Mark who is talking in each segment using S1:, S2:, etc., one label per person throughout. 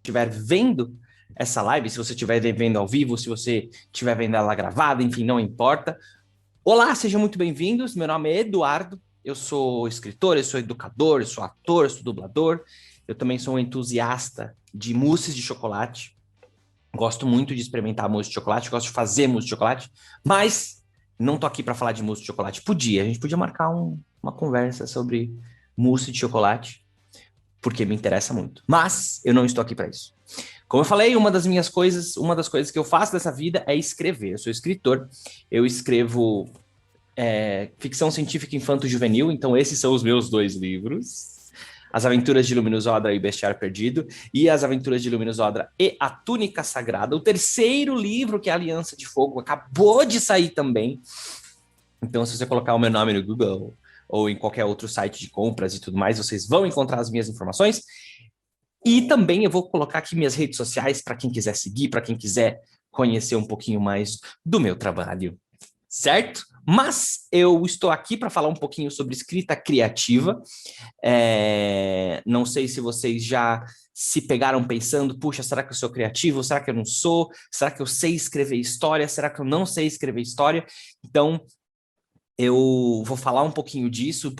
S1: estiver vendo essa live, se você estiver vendo ao vivo, se você estiver vendo ela gravada, enfim, não importa. Olá, sejam muito bem-vindos. Meu nome é Eduardo, eu sou escritor, eu sou educador, eu sou ator, eu sou dublador. Eu também sou um entusiasta de mousses de chocolate. Gosto muito de experimentar mousse de chocolate, gosto de fazer mousse de chocolate, mas não tô aqui para falar de mousse de chocolate. A gente podia marcar uma conversa sobre mousse de chocolate, porque me interessa muito. Mas eu não estou aqui para isso. Como eu falei, uma das coisas que eu faço dessa vida é escrever. Eu sou escritor, eu escrevo ficção científica infanto-juvenil, então esses são os meus dois livros. As Aventuras de Luminous Odra e Bestiário Perdido, e As Aventuras de Luminous Odra e A Túnica Sagrada. O terceiro livro, que é a Aliança de Fogo, acabou de sair também. Então, se você colocar o meu nome no Google ou em qualquer outro site de compras e tudo mais, vocês vão encontrar as minhas informações. E também eu vou colocar aqui minhas redes sociais para quem quiser seguir, para quem quiser conhecer um pouquinho mais do meu trabalho, certo? Mas eu estou aqui para falar um pouquinho sobre escrita criativa. Não sei se vocês já se pegaram pensando, puxa, será que eu sou criativo? Será que eu não sou? Será que eu sei escrever história? Será que eu não sei escrever história? Então, eu vou falar um pouquinho disso,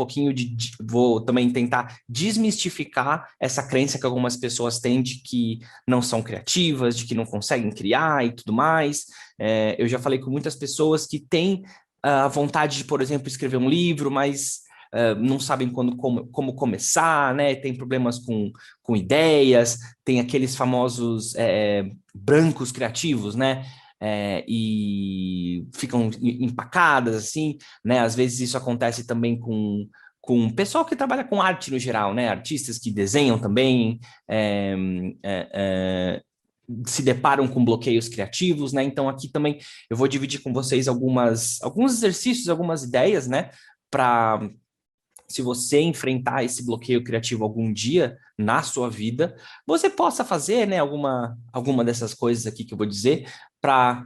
S1: vou também tentar desmistificar essa crença que algumas pessoas têm de que não são criativas, de que não conseguem criar e tudo mais. Eu já falei com muitas pessoas que têm a vontade de, por exemplo, escrever um livro, mas não sabem como começar, né? Tem problemas com ideias, tem aqueles famosos brancos criativos, né? E ficam empacadas, assim, né? Às vezes isso acontece também com o pessoal que trabalha com arte no geral, né? Artistas que desenham também, é, é, é, se deparam com bloqueios criativos, né? Então aqui também eu vou dividir com vocês alguns exercícios, algumas ideias, né? Para se você enfrentar esse bloqueio criativo algum dia na sua vida, você possa fazer, né, alguma dessas coisas aqui que eu vou dizer para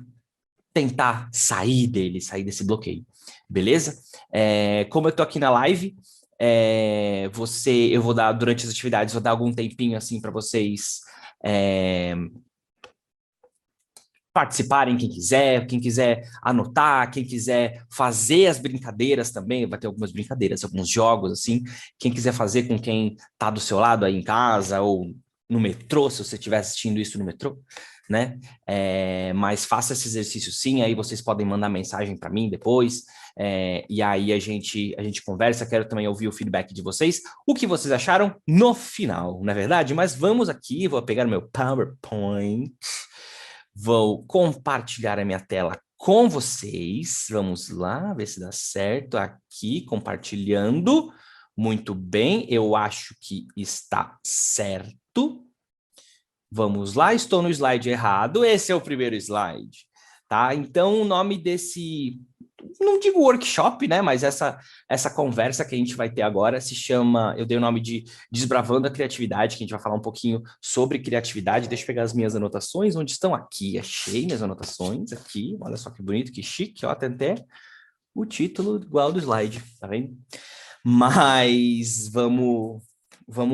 S1: tentar sair dele, sair desse bloqueio, beleza? Como eu tô aqui na live, eu vou dar, durante as atividades, vou dar algum tempinho assim para vocês é, participarem, quem quiser anotar, quem quiser fazer as brincadeiras também, vai ter algumas brincadeiras, alguns jogos assim, quem quiser fazer com quem tá do seu lado aí em casa ou no metrô, se você estiver assistindo isso no metrô, né? Mas faça esse exercício sim, aí vocês podem mandar mensagem para mim depois, e aí a gente conversa, quero também ouvir o feedback de vocês, o que vocês acharam no final, não é verdade? Mas vamos aqui, vou pegar o meu PowerPoint, vou compartilhar a minha tela com vocês. Vamos lá, ver se dá certo. Aqui, compartilhando. Muito bem, eu acho que está certo. Vamos lá, estou no slide errado. Esse é o primeiro slide, tá? Então, o nome desse, não digo workshop, né? Mas essa conversa que a gente vai ter agora se chama, eu dei o nome de Desbravando a Criatividade, que a gente vai falar um pouquinho sobre criatividade. Deixa eu pegar as minhas anotações, onde estão aqui. Achei minhas anotações aqui. Olha só que bonito, que chique, ó, tem até o título igual do slide, tá vendo? Mas vamos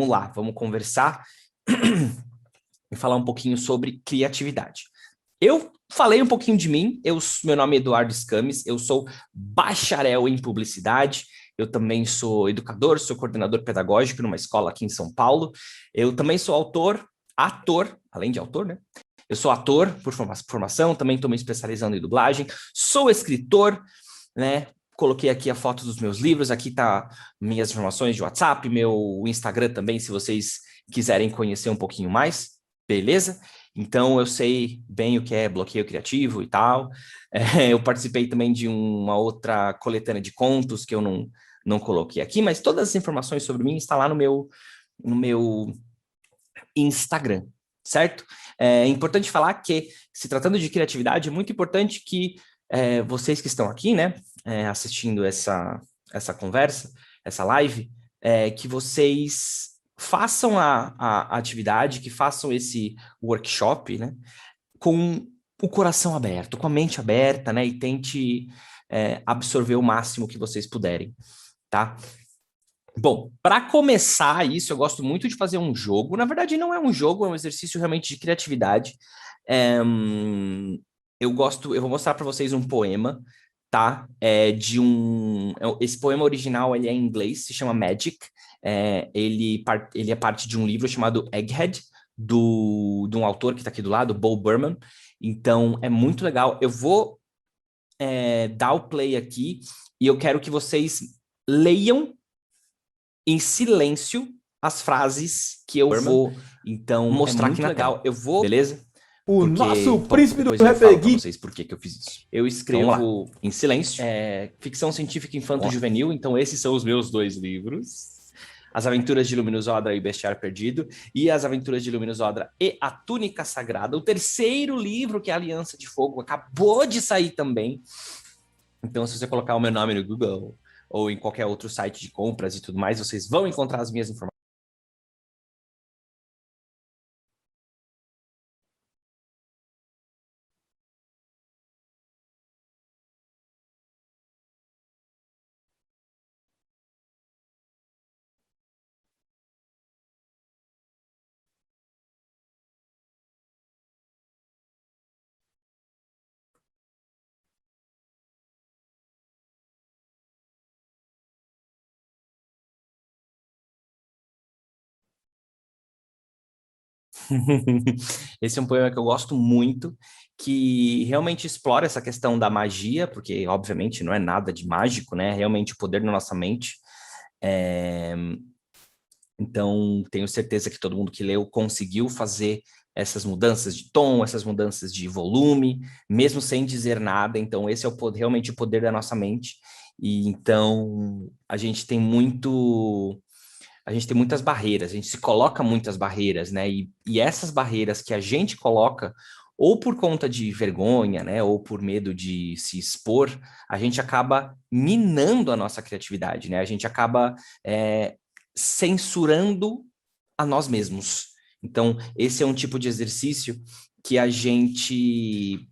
S1: lá, vamos conversar e falar um pouquinho sobre criatividade. Eu falei um pouquinho de mim, meu nome é Eduardo Scames, eu sou bacharel em publicidade, eu também sou educador, sou coordenador pedagógico numa escola aqui em São Paulo, eu também sou ator, além de autor, né? Eu sou ator por formação, também estou me especializando em dublagem, sou escritor, né? Coloquei aqui a foto dos meus livros, aqui tá minhas informações de WhatsApp, meu Instagram também, se vocês quiserem conhecer um pouquinho mais, beleza? Então, eu sei bem o que é bloqueio criativo e tal. Eu participei também de uma outra coletânea de contos que eu não coloquei aqui, mas todas as informações sobre mim estão lá no meu Instagram, certo? É importante falar que, se tratando de criatividade, é muito importante que vocês que estão aqui, né, assistindo essa conversa, essa live, que vocês façam a atividade, que façam esse workshop, né, com o coração aberto, com a mente aberta, né, e tente absorver o máximo que vocês puderem, tá? Bom, para começar isso, eu gosto muito de fazer um jogo. Na verdade, não é um jogo, é um exercício realmente de criatividade. Eu vou mostrar para vocês um poema, tá? Esse poema original ele é em inglês, se chama Magic. Ele é parte de um livro chamado Egghead, de um autor que está aqui do lado, Bo Burnham. Então, é muito legal. Eu vou dar o play aqui e eu quero que vocês leiam em silêncio as frases que eu vou, então, mostrar aqui na tela. Eu vou, beleza?
S2: O
S1: Porque,
S2: nosso
S1: bom,
S2: príncipe do
S1: depois eu
S2: Rapper
S1: falo pra
S2: Geek.
S1: vocês por que eu fiz isso. Eu escrevo em silêncio, ficção científica infanto-juvenil, então esses são os meus 2 livros. As Aventuras de Luminous Odra e Bestiário Perdido, e As Aventuras de Luminous Odra e A Túnica Sagrada. O terceiro livro, que é a Aliança de Fogo, acabou de sair também. Então, se você colocar o meu nome no Google ou em qualquer outro site de compras e tudo mais, vocês vão encontrar as minhas informações. Esse é um poema que eu gosto muito, que realmente explora essa questão da magia, porque obviamente não é nada de mágico, né? É realmente o poder na nossa mente. É... Então, tenho certeza que todo mundo que leu conseguiu fazer essas mudanças de tom, essas mudanças de volume, mesmo sem dizer nada. Então, esse é o poder, realmente o poder da nossa mente. E então a gente tem muitas barreiras, a gente se coloca muitas barreiras, né? E essas barreiras que a gente coloca, ou por conta de vergonha, né? Ou por medo de se expor, a gente acaba minando a nossa criatividade, né? A gente acaba censurando a nós mesmos. Então, esse é um tipo de exercício que a gente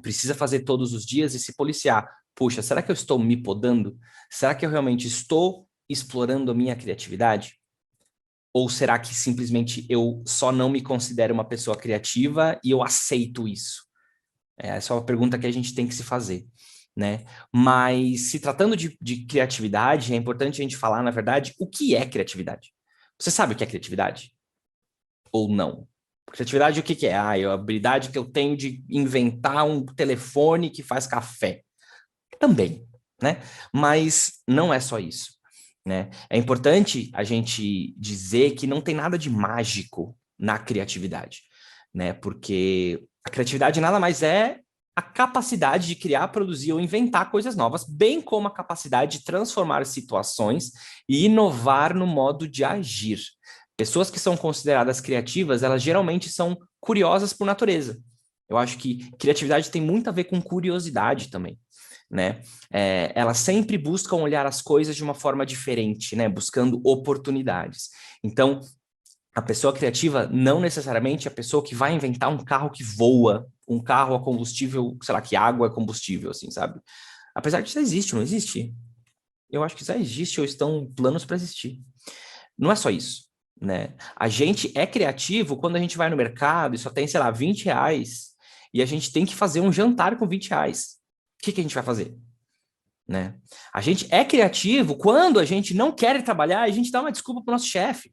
S1: precisa fazer todos os dias e se policiar. Puxa, será que eu estou me podando? Será que eu realmente estou explorando a minha criatividade? Ou será que simplesmente eu só não me considero uma pessoa criativa e eu aceito isso? Essa é uma pergunta que a gente tem que se fazer, né? Mas se tratando de criatividade, é importante a gente falar, na verdade, o que é criatividade. Você sabe o que é criatividade? Ou não? Criatividade, o que é? É a habilidade que eu tenho de inventar um telefone que faz café. Também, né? Mas não é só isso, né? É importante a gente dizer que não tem nada de mágico na criatividade, né? Porque a criatividade nada mais é a capacidade de criar, produzir ou inventar coisas novas, bem como a capacidade de transformar situações e inovar no modo de agir. Pessoas que são consideradas criativas, elas geralmente são curiosas por natureza. Eu acho que criatividade tem muito a ver com curiosidade também, né? Elas sempre buscam olhar as coisas de uma forma diferente, né? Buscando oportunidades. Então, a pessoa criativa não necessariamente é a pessoa que vai inventar um carro que voa, um carro a combustível, sei lá, que água é combustível, assim, sabe? Apesar de isso existe, não existe? Eu acho que já existe ou estão planos para existir. Não é só isso, né? A gente é criativo quando a gente vai no mercado e só tem, sei lá, R$ 20 e a gente tem que fazer um jantar com R$ 20. O que a gente vai fazer? Né? A gente é criativo quando a gente não quer ir trabalhar e a gente dá uma desculpa para o nosso chefe.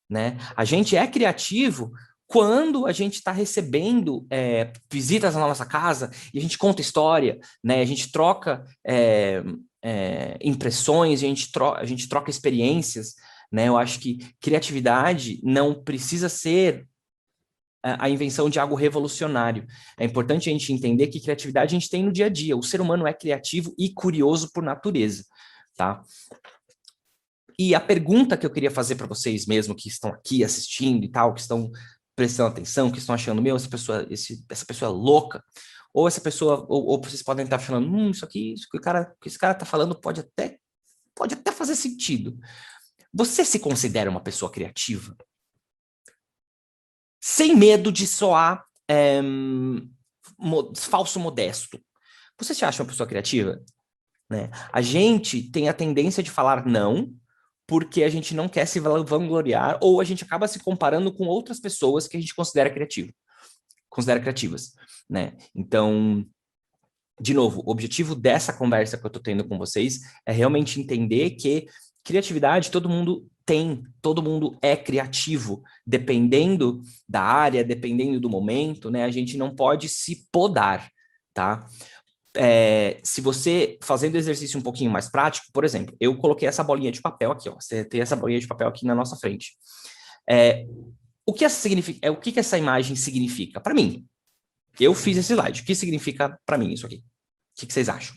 S1: Né? A gente é criativo quando a gente está recebendo visitas na nossa casa e a gente conta história, né? A gente troca impressões, a gente troca experiências. Né? Eu acho que criatividade não precisa ser a invenção de algo revolucionário. É importante a gente entender que criatividade a gente tem no dia a dia. O ser humano é criativo e curioso por natureza, tá? E a pergunta que eu queria fazer para vocês mesmo que estão aqui assistindo e tal, que estão prestando atenção, que estão achando, meu, essa pessoa é louca, ou essa pessoa, ou vocês podem estar falando, isso que esse cara está falando pode até fazer sentido. Você se considera uma pessoa criativa? Sem medo de soar falso modesto. Você se acha uma pessoa criativa? Né? A gente tem a tendência de falar não, porque a gente não quer se vangloriar ou a gente acaba se comparando com outras pessoas que a gente considera criativas, né? Então, de novo, o objetivo dessa conversa que eu estou tendo com vocês é realmente entender que criatividade todo mundo tem, todo mundo é criativo, dependendo da área, dependendo do momento, né? A gente não pode se podar, tá? Se você, fazendo exercício um pouquinho mais prático, por exemplo, eu coloquei essa bolinha de papel aqui, ó. Você tem essa bolinha de papel aqui na nossa frente. O que essa significa? O que essa imagem significa? Para mim, eu fiz esse slide. O que significa para mim isso aqui? O que vocês acham?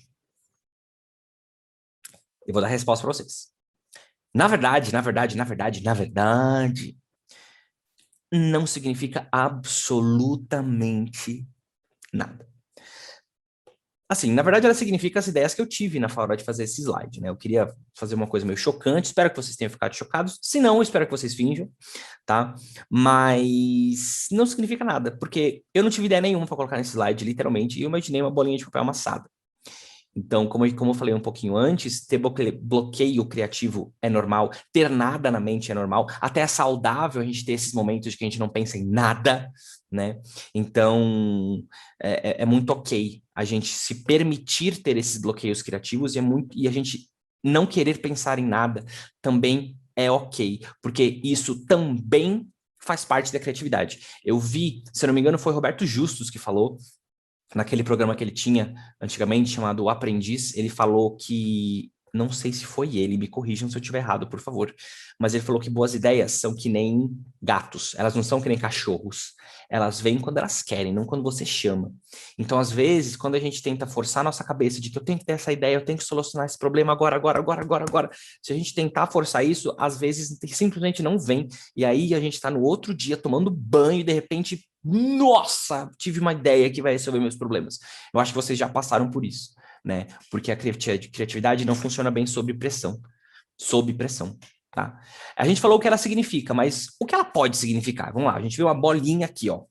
S1: Eu vou dar a resposta para vocês. Na verdade, não significa absolutamente nada. Assim, na verdade, ela significa as ideias que eu tive na hora de fazer esse slide, né? Eu queria fazer uma coisa meio chocante, espero que vocês tenham ficado chocados. Se não, espero que vocês finjam, tá? Mas não significa nada, porque eu não tive ideia nenhuma para colocar nesse slide, literalmente, e eu imaginei uma bolinha de papel amassada. Então, como eu falei um pouquinho antes, ter bloqueio criativo é normal, ter nada na mente é normal, até é saudável a gente ter esses momentos de que a gente não pensa em nada, né? Então, é muito ok a gente se permitir ter esses bloqueios criativos e a gente não querer pensar em nada também é ok, porque isso também faz parte da criatividade. Eu vi, se eu não me engano, foi Roberto Justus que falou naquele programa que ele tinha antigamente, chamado O Aprendiz, ele falou que, não sei se foi ele, me corrijam se eu estiver errado, por favor, mas ele falou que boas ideias são que nem gatos, elas não são que nem cachorros, elas vêm quando elas querem, não quando você chama. Então, às vezes, quando a gente tenta forçar a nossa cabeça de que eu tenho que ter essa ideia, eu tenho que solucionar esse problema agora, se a gente tentar forçar isso, às vezes simplesmente não vem, e aí a gente está no outro dia tomando banho e de repente nossa, tive uma ideia que vai resolver meus problemas. Eu acho que vocês já passaram por isso, né? Porque a criatividade não funciona bem sob pressão. Sob pressão, tá? A gente falou o que ela significa, mas o que ela pode significar? Vamos lá, a gente vê uma bolinha aqui, ó.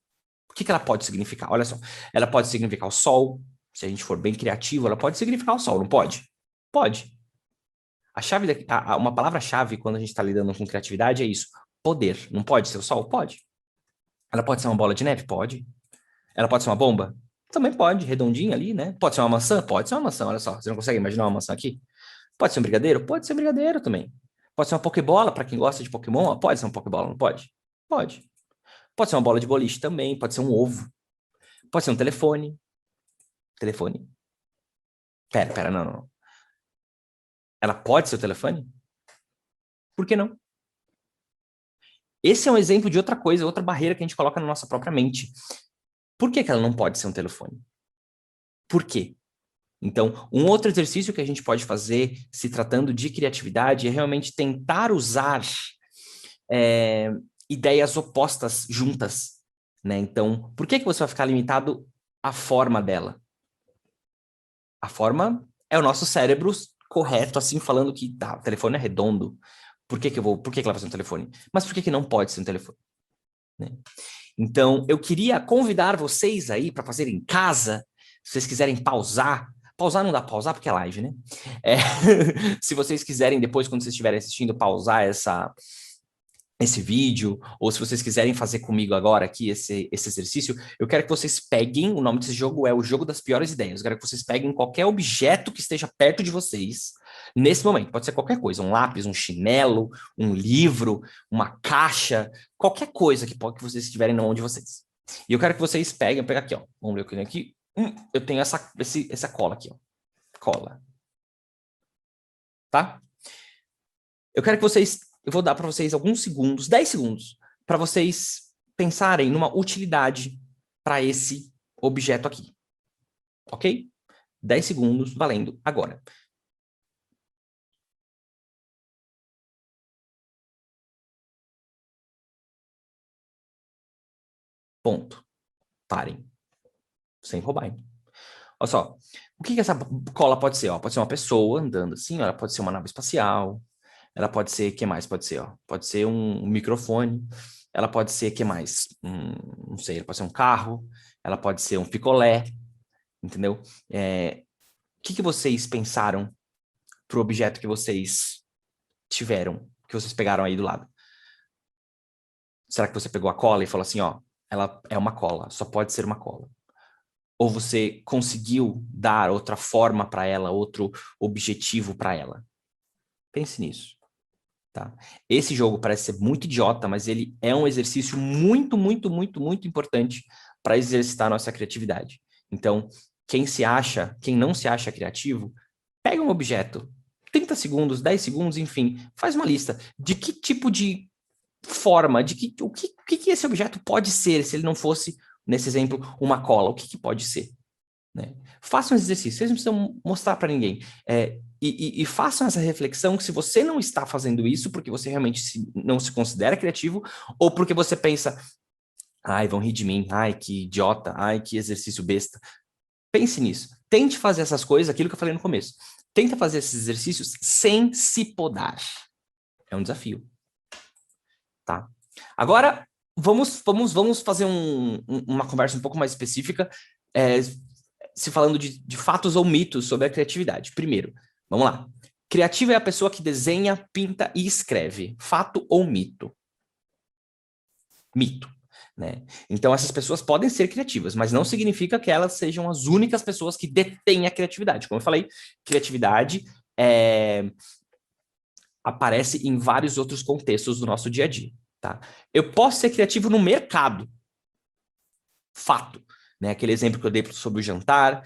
S1: O que ela pode significar? Olha só, ela pode significar o sol. Se a gente for bem criativo, ela pode significar o sol, não pode? Pode. A chave, uma palavra-chave quando a gente está lidando com criatividade é isso: poder. Não pode ser o sol? Pode. Ela pode ser uma bola de neve? Pode. Ela pode ser uma bomba? Também pode, redondinha ali, né? Pode ser uma maçã? Pode ser uma maçã, olha só. Você não consegue imaginar uma maçã aqui? Pode ser um brigadeiro? Pode ser um brigadeiro também. Pode ser uma pokebola, para quem gosta de Pokémon? Pode ser uma pokebola, não pode? Pode. Pode ser uma bola de boliche também, pode ser um ovo. Pode ser um telefone. Telefone? Pera, não. Ela pode ser o telefone? Por que não? Esse é um exemplo de outra coisa, outra barreira que a gente coloca na nossa própria mente. Por que ela não pode ser um telefone? Por quê? Então, um outro exercício que a gente pode fazer, se tratando de criatividade, é realmente tentar usar é, ideias opostas juntas, né? Então, por que você vai ficar limitado à forma dela? A forma é o nosso cérebro correto, assim, falando que tá, o telefone é redondo. Por que ela vai ser um telefone? Mas por que não pode ser um telefone? Né? Então, eu queria convidar vocês aí para fazer em casa, se vocês quiserem pausar não dá pra pausar porque é live, né? Se vocês quiserem depois, quando vocês estiverem assistindo, pausar esse vídeo, ou se vocês quiserem fazer comigo agora aqui esse exercício, eu quero que vocês peguem, o nome desse jogo é o jogo das piores ideias, eu quero que vocês peguem qualquer objeto que esteja perto de vocês, nesse momento, pode ser qualquer coisa, um lápis, um chinelo, um livro, uma caixa, qualquer coisa que vocês tiverem na mão de vocês. E eu quero que vocês peguem, eu pego aqui, ó, vamos ver o que tem aqui, eu tenho essa cola aqui, ó, cola, tá? Eu vou dar para vocês alguns segundos, 10 segundos, para vocês pensarem numa utilidade para esse objeto aqui. Ok? 10 segundos, valendo agora. Ponto. Parem. Sem roubar, hein? Olha só. O que essa cola pode ser? Ó? Pode ser uma pessoa andando assim, ó, ela pode ser uma nave espacial, ela pode ser, o que mais pode ser? Ó? Pode ser um microfone, ela pode ser, o que mais? Não sei, ela pode ser um carro, ela pode ser um picolé, entendeu? O que vocês pensaram para o objeto que vocês tiveram que vocês pegaram aí do lado? Será que você pegou a cola e falou assim, ó, ela é uma cola, só pode ser uma cola? Ou você conseguiu dar outra forma para ela, outro objetivo para ela? Pense nisso, tá? Esse jogo parece ser muito idiota, mas ele é um exercício muito, muito, muito, muito importante para exercitar a nossa criatividade. Então, quem não se acha criativo, pega um objeto, 30 segundos, 10 segundos, enfim, faz uma lista de que tipo de forma, o que esse objeto pode ser se ele não fosse, nesse exemplo, uma cola, o que pode ser? Né? Façam esse exercício, vocês não precisam mostrar para ninguém. E façam essa reflexão que se você não está fazendo isso porque você realmente não se considera criativo ou porque você pensa, ai, vão rir de mim, ai, que idiota, ai, que exercício besta. Pense nisso. Tente fazer essas coisas, aquilo que eu falei no começo. Tenta fazer esses exercícios sem se podar. É um desafio, tá? Agora, vamos fazer uma conversa um pouco mais específica, se falando de fatos ou mitos sobre a criatividade. Primeiro, vamos lá. Criativa é a pessoa que desenha, pinta e escreve. Fato ou mito? Mito. Né? Então, essas pessoas podem ser criativas, mas não significa que elas sejam as únicas pessoas que detêm a criatividade. Como eu falei, criatividade aparece em vários outros contextos do nosso dia a dia. Tá? Eu posso ser criativo no mercado. Fato. Né? Aquele exemplo que eu dei sobre o jantar.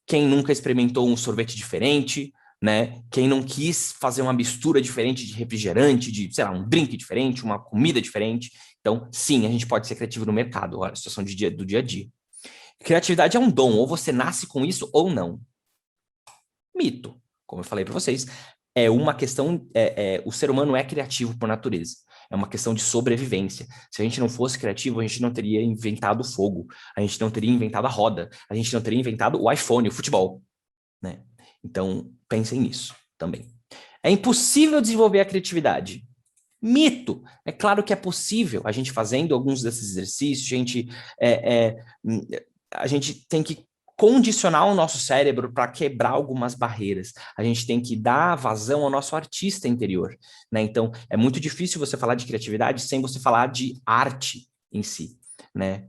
S1: Quem nunca experimentou um sorvete diferente, né? Quem não quis fazer uma mistura diferente de refrigerante, de, sei lá, um drink diferente, uma comida diferente. Então, sim, a gente pode ser criativo no mercado, a situação do dia a dia. Criatividade é um dom, ou você nasce com isso ou não. Mito, como eu falei para vocês, é uma questão, o ser humano é criativo por natureza. É uma questão de sobrevivência. Se a gente não fosse criativo, a gente não teria inventado o fogo, a gente não teria inventado a roda, a gente não teria inventado o iPhone, o futebol. Né? Então, pensem nisso também. É impossível desenvolver a criatividade. Mito. É claro que é possível. A gente fazendo alguns desses exercícios, a gente tem que condicionar o nosso cérebro para quebrar algumas barreiras. A gente tem que dar vazão ao nosso artista interior. Né? Então, é muito difícil você falar de criatividade sem você falar de arte em si. Né?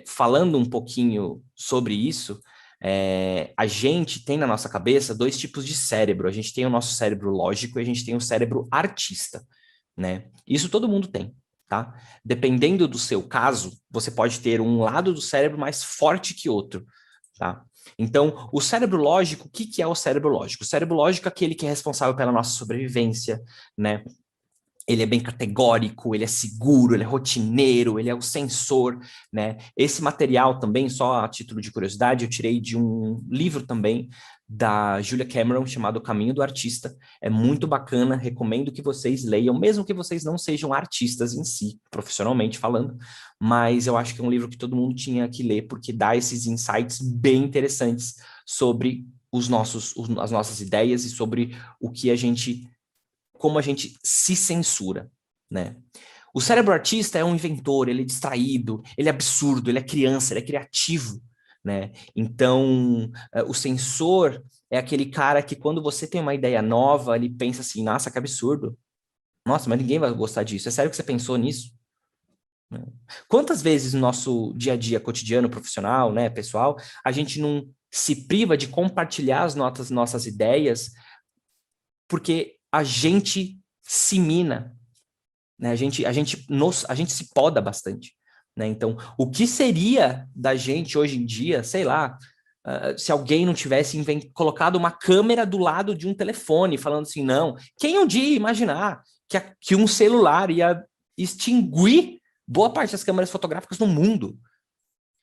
S1: Falando um pouquinho sobre isso, a gente tem na nossa cabeça dois tipos de cérebro. A gente tem o nosso cérebro lógico e a gente tem o cérebro artista. Né? Isso todo mundo tem. Tá? Dependendo do seu caso, você pode ter um lado do cérebro mais forte que outro. Tá? Então, o cérebro lógico, o que é o cérebro lógico? O cérebro lógico é aquele que é responsável pela nossa sobrevivência, né? Ele é bem categórico, ele é seguro, ele é rotineiro, ele é o sensor, né? Esse material também, só a título de curiosidade, eu tirei de um livro também da Julia Cameron, chamado O Caminho do Artista. É muito bacana, recomendo que vocês leiam, mesmo que vocês não sejam artistas em si, profissionalmente falando, mas eu acho que é um livro que todo mundo tinha que ler, porque dá esses insights bem interessantes sobre as nossas ideias e sobre o que como a gente se censura, né? O cérebro artista é um inventor, ele é distraído, ele é absurdo, ele é criança, ele é criativo, né? Então, o sensor é aquele cara que quando você tem uma ideia nova, ele pensa assim, nossa, que absurdo. Nossa, mas ninguém vai gostar disso. É sério que você pensou nisso? Né? Quantas vezes no nosso dia a dia, cotidiano, profissional, né, pessoal, a gente não se priva de compartilhar nossas ideias porque a gente se mina, né? A gente se poda bastante, né? Então, o que seria da gente hoje em dia, sei lá, se alguém não tivesse colocado uma câmera do lado de um telefone, falando assim, não, quem um dia ia imaginar que um celular ia extinguir boa parte das câmeras fotográficas no mundo,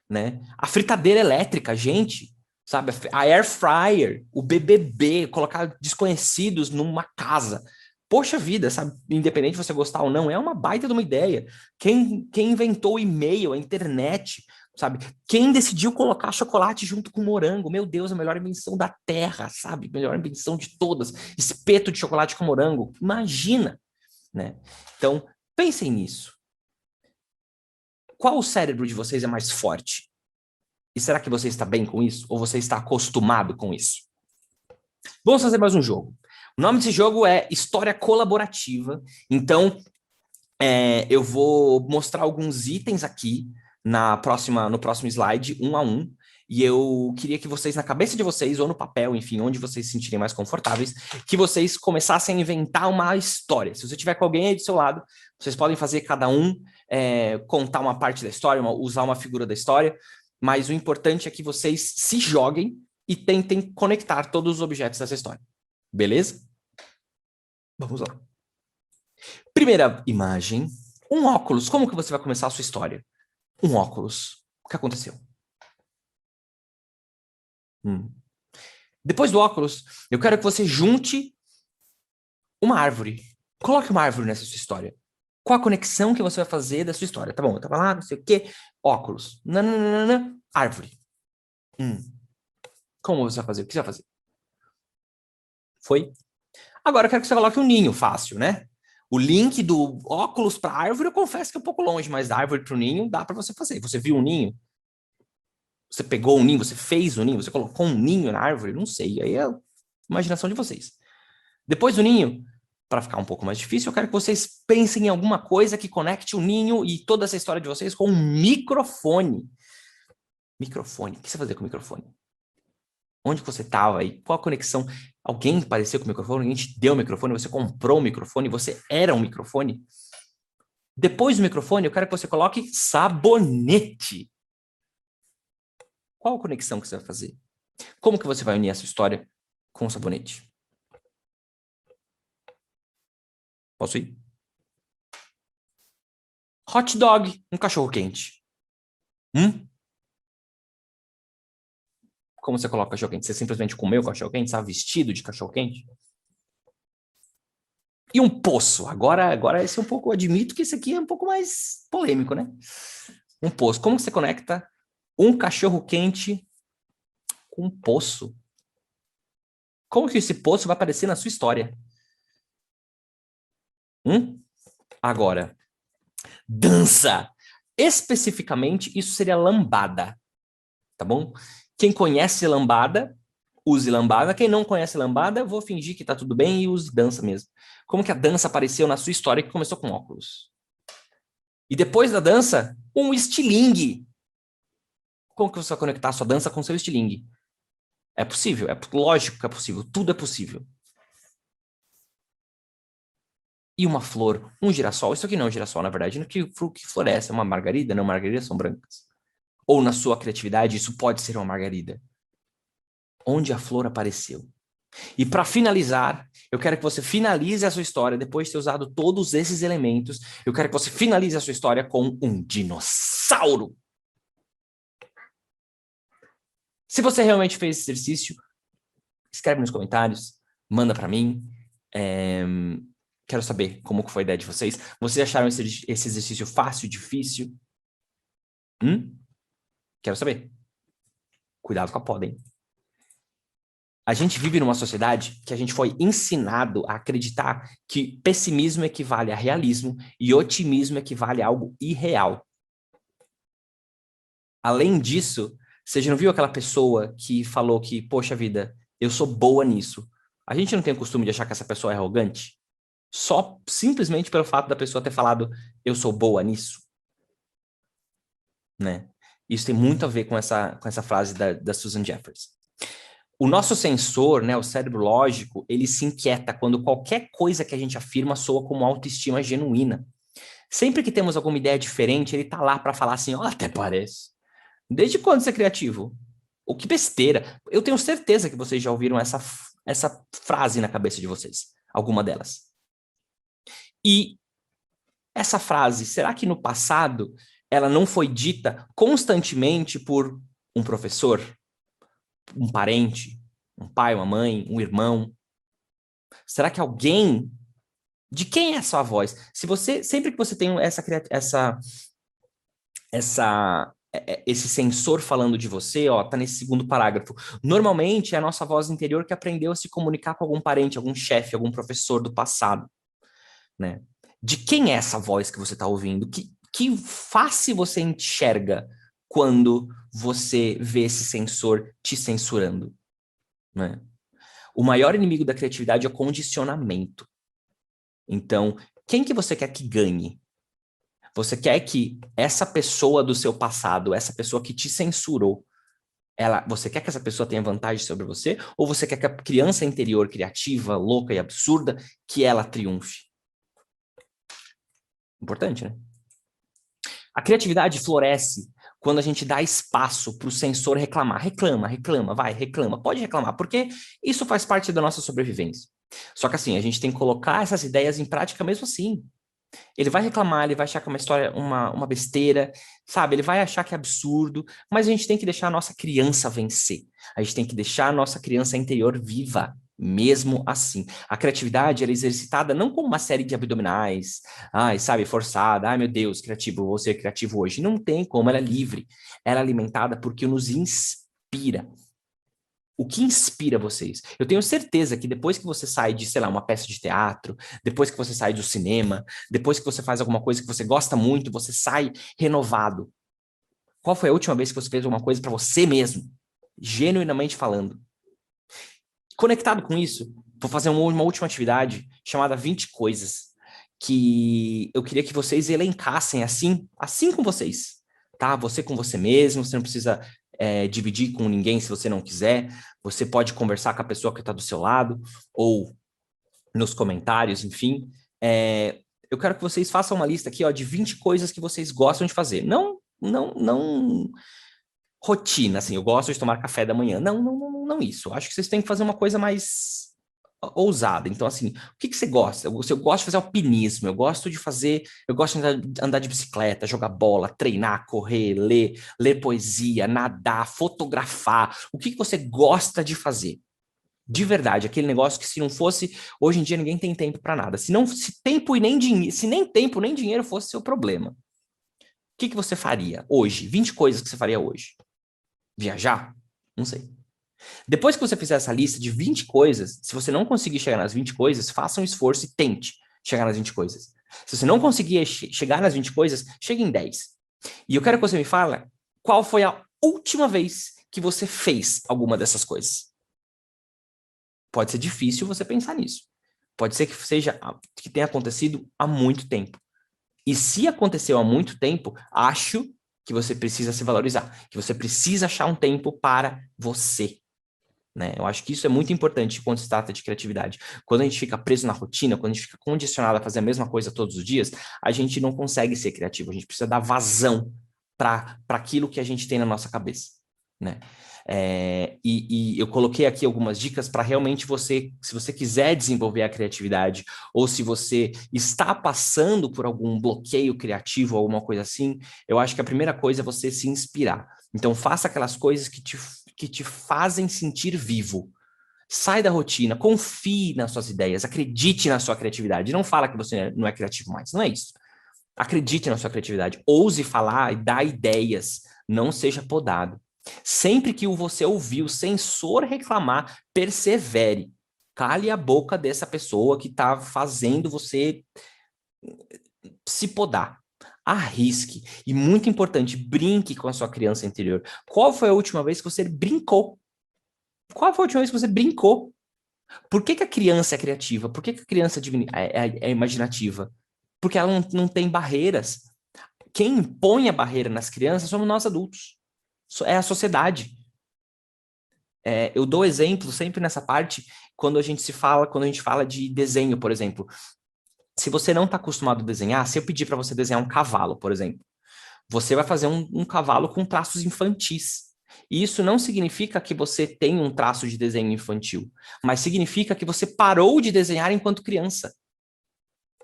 S1: né? A fritadeira elétrica, gente, sabe? A air fryer, o BBB, colocar desconhecidos numa casa. Poxa vida, sabe? Independente de você gostar ou não, é uma baita de uma ideia. Quem inventou o e-mail, a internet, sabe? Quem decidiu colocar chocolate junto com morango? Meu Deus, a melhor invenção da Terra, sabe? Melhor invenção de todas. Espeto de chocolate com morango. Imagina, né? Então, pensem nisso. Qual o cérebro de vocês é mais forte? E será que você está bem com isso? Ou você está acostumado com isso? Vamos fazer mais um jogo. O nome desse jogo é História Colaborativa. Então, eu vou mostrar alguns itens aqui no próximo slide, um a um. E eu queria que vocês, na cabeça de vocês, ou no papel, enfim, onde vocês se sentirem mais confortáveis, que vocês começassem a inventar uma história. Se você tiver com alguém aí do seu lado, vocês podem fazer cada um, contar uma parte da história, usar uma figura da história, mas o importante é que vocês se joguem e tentem conectar todos os objetos dessa história. Beleza? Vamos lá. Primeira imagem, um óculos. Como que você vai começar a sua história? Um óculos. O que aconteceu? Depois do óculos, eu quero que você junte uma árvore. Coloque uma árvore nessa sua história. Qual a conexão que você vai fazer da sua história? Tá bom, eu tava lá, não sei o quê. Óculos. Nananana, árvore. Como você vai fazer? O que você vai fazer? Foi? Agora eu quero que você coloque um ninho, fácil, né? O link do óculos para árvore, eu confesso que é um pouco longe, mas da árvore para o ninho dá para você fazer. Você viu um ninho? Você pegou um ninho, você fez um ninho, você colocou um ninho na árvore? Não sei, aí é a imaginação de vocês. Depois do ninho, para ficar um pouco mais difícil, eu quero que vocês pensem em alguma coisa que conecte o ninho e toda essa história de vocês com um microfone. Microfone. O que você vai fazer com o microfone? Onde você estava aí? Qual a conexão? Alguém apareceu com o microfone? Alguém te deu o microfone? Você comprou o microfone? Você era um microfone? Depois do microfone, eu quero que você coloque sabonete. Qual a conexão que você vai fazer? Como que você vai unir essa história com o sabonete? Posso ir? Hot dog, um cachorro quente. Como você coloca cachorro quente? Você simplesmente comeu cachorro quente? Está vestido de cachorro quente? E um poço. Agora esse é um pouco, admito que esse aqui é um pouco mais polêmico, né? Um poço. Como que você conecta um cachorro quente com um poço? Como que esse poço vai aparecer na sua história? Agora, dança. Especificamente, isso seria lambada, tá bom? Quem conhece lambada, use lambada. Quem não conhece lambada, eu vou fingir que tá tudo bem e use dança mesmo. Como que a dança apareceu na sua história que começou com óculos? E depois da dança, um estilingue. Como que você vai conectar a sua dança com o seu estilingue? É possível, é lógico que é possível, tudo é possível. E uma flor, um girassol. Isso aqui não é um girassol, na verdade. O que floresce é uma margarida, não, margaridas são brancas. Ou na sua criatividade, isso pode ser uma margarida. Onde a flor apareceu? E para finalizar, eu quero que você finalize a sua história, depois de ter usado todos esses elementos, eu quero que você finalize a sua história com um dinossauro. Se você realmente fez esse exercício, escreve nos comentários, manda para mim. Quero saber como foi a ideia de vocês. Vocês acharam esse exercício fácil, difícil? Quero saber. Cuidado com a poda, hein? A gente vive numa sociedade que a gente foi ensinado a acreditar que pessimismo equivale a realismo e otimismo equivale a algo irreal. Além disso, você já não viu aquela pessoa que falou que, poxa vida, eu sou boa nisso? A gente não tem o costume de achar que essa pessoa é arrogante? Só simplesmente pelo fato da pessoa ter falado, eu sou boa nisso? Né? Isso tem muito a ver com essa frase da Susan Jeffers. O nosso sensor, né, o cérebro lógico, ele se inquieta quando qualquer coisa que a gente afirma soa como autoestima genuína. Sempre que temos alguma ideia diferente, ele tá lá para falar assim, ó, até parece. Desde quando você é criativo? Ou que besteira. Eu tenho certeza que vocês já ouviram essa frase na cabeça de vocês. Alguma delas. E essa frase, será que no passado ela não foi dita constantemente por um professor? Um parente, um pai, uma mãe, um irmão? Será que alguém... De quem é a sua voz? Se você, sempre que você tem esse sensor falando de você, ó, tá nesse segundo parágrafo. Normalmente é a nossa voz interior que aprendeu a se comunicar com algum parente, algum chefe, algum professor do passado, né? De quem é essa voz que você está ouvindo? Que face você enxerga quando você vê esse sensor te censurando, né? O maior inimigo da criatividade é o condicionamento. Então, quem que você quer que ganhe? Você quer que essa pessoa do seu passado, essa pessoa que te censurou, você quer que essa pessoa tenha vantagem sobre você? Ou você quer que a criança interior criativa, louca e absurda, que ela triunfe? Importante, né? A criatividade floresce quando a gente dá espaço para o sensor reclamar. Reclama, vai, reclama. Pode reclamar, porque isso faz parte da nossa sobrevivência. Só que assim, a gente tem que colocar essas ideias em prática mesmo assim. Ele vai reclamar, ele vai achar que é uma história, uma besteira, sabe? Ele vai achar que é absurdo, mas a gente tem que deixar a nossa criança vencer. A gente tem que deixar a nossa criança interior viva, mesmo assim. A criatividade, ela é exercitada não como uma série de abdominais, ai, sabe, forçada, ai meu Deus, criativo, vou ser criativo hoje. Não tem como, ela é livre. Ela é alimentada porque nos inspira. O que inspira vocês? Eu tenho certeza que depois que você sai de, sei lá, uma peça de teatro, depois que você sai do cinema, depois que você faz alguma coisa que você gosta muito, você sai renovado. Qual foi a última vez que você fez alguma coisa para você mesmo? Genuinamente falando. Conectado com isso, vou fazer uma última atividade chamada 20 coisas, que eu queria que vocês elencassem assim com vocês, tá? Você com você mesmo, você não precisa dividir com ninguém se você não quiser, você pode conversar com a pessoa que está do seu lado, ou nos comentários, enfim. Eu quero que vocês façam uma lista aqui, ó, de 20 coisas que vocês gostam de fazer. Não rotina, assim, eu gosto de tomar café da manhã. Não isso. Eu acho que vocês têm que fazer uma coisa mais ousada. Então, assim, o que que você gosta? Eu gosto de fazer alpinismo, eu gosto de andar de bicicleta, jogar bola, treinar, correr, ler poesia, nadar, fotografar. O que que você gosta de fazer? De verdade, aquele negócio que se não fosse, hoje em dia ninguém tem tempo para nada. Se tempo e nem dinheiro, se nem tempo nem dinheiro fosse seu problema. O que que você faria hoje? 20 coisas que você faria hoje. Viajar? Não sei. Depois que você fizer essa lista de 20 coisas, se você não conseguir chegar nas 20 coisas, faça um esforço e tente chegar nas 20 coisas. Se você não conseguir chegar nas 20 coisas, chegue em 10. E eu quero que você me fale qual foi a última vez que você fez alguma dessas coisas. Pode ser difícil você pensar nisso. Pode ser que tenha acontecido há muito tempo. E se aconteceu há muito tempo, acho que você precisa se valorizar, que você precisa achar um tempo para você. Né? Eu acho que isso é muito importante quando se trata de criatividade. Quando a gente fica preso na rotina, quando a gente fica condicionado a fazer a mesma coisa todos os dias, a gente não consegue ser criativo. A gente precisa dar vazão para aquilo que a gente tem na nossa cabeça. Né? E eu coloquei aqui algumas dicas para realmente você, se você quiser desenvolver a criatividade, ou se você está passando por algum bloqueio criativo, alguma coisa assim, eu acho que a primeira coisa é você se inspirar. Então, faça aquelas coisas que te fazem sentir vivo. Sai da rotina, confie nas suas ideias, acredite na sua criatividade. Não fala que você não é criativo mais, não é isso. Acredite na sua criatividade, ouse falar e dar ideias, não seja podado. Sempre que você ouvir o censor reclamar, persevere. Cale a boca dessa pessoa que está fazendo você se podar. Arrisque. E muito importante, brinque com a sua criança interior. Qual foi a última vez que você brincou? Qual foi a última vez que você brincou? Por que que a criança é criativa? Por que que a criança é imaginativa? Porque ela não tem barreiras. Quem impõe a barreira nas crianças somos nós adultos. É a sociedade. Eu dou exemplo sempre nessa parte quando quando a gente fala de desenho, por exemplo. Se você não está acostumado a desenhar, se eu pedir para você desenhar um cavalo, por exemplo, você vai fazer um cavalo com traços infantis. E isso não significa que você tem um traço de desenho infantil, mas significa que você parou de desenhar enquanto criança.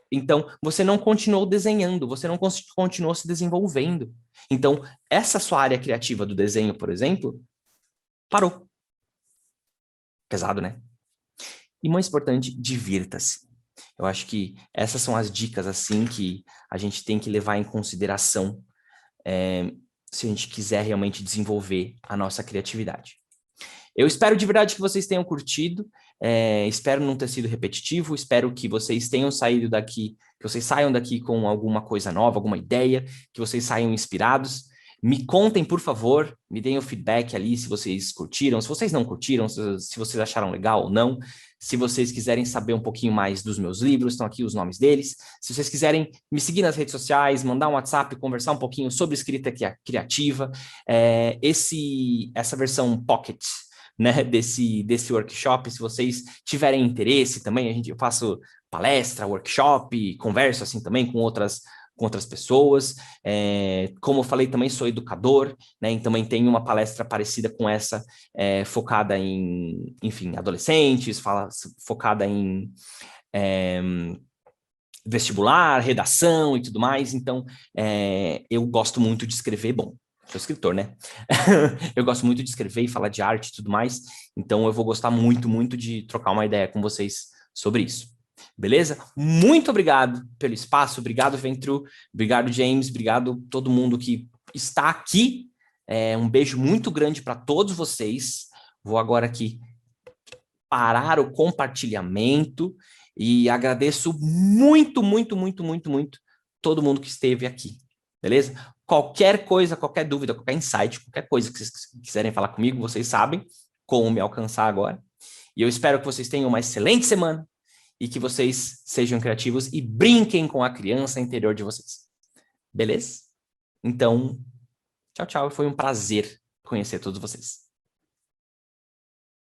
S1: Então, você não continuou desenhando, você não continuou se desenvolvendo. Então, essa sua área criativa do desenho, por exemplo, parou. Pesado, né? E mais importante, divirta-se. Eu acho que essas são as dicas, assim, que a gente tem que levar em consideração se a gente quiser realmente desenvolver a nossa criatividade. Eu espero de verdade que vocês tenham curtido, espero não ter sido repetitivo, espero que vocês tenham saído daqui, que vocês saiam daqui com alguma coisa nova, alguma ideia, que vocês saiam inspirados. Me contem, por favor, me deem o feedback ali se vocês curtiram, se vocês não curtiram, se vocês acharam legal ou não. Se vocês quiserem saber um pouquinho mais dos meus livros, estão aqui os nomes deles. Se vocês quiserem me seguir nas redes sociais, mandar um WhatsApp, conversar um pouquinho sobre escrita criativa, essa versão Pocket, né, desse workshop, se vocês tiverem interesse também, eu faço palestra, workshop, converso assim também com outras pessoas. Como eu falei, também sou educador, né? E também tenho uma palestra parecida com essa, focada em, enfim, adolescentes, focada em vestibular, redação e tudo mais. Então, eu gosto muito de escrever, bom, sou escritor, né? Eu gosto muito de escrever e falar de arte e tudo mais. Então, eu vou gostar muito, muito de trocar uma ideia com vocês sobre isso. Beleza? Muito obrigado pelo espaço, obrigado, Ventru, obrigado, James, obrigado todo mundo que está aqui. Um beijo muito grande para todos vocês. Vou agora aqui parar o compartilhamento e agradeço muito, muito, muito, muito, muito todo mundo que esteve aqui. Beleza? Qualquer coisa, qualquer dúvida, qualquer insight, qualquer coisa que vocês quiserem falar comigo, vocês sabem como me alcançar agora. E eu espero que vocês tenham uma excelente semana e que vocês sejam criativos e brinquem com a criança interior de vocês. Beleza? Então, tchau, tchau. Foi um prazer conhecer todos vocês.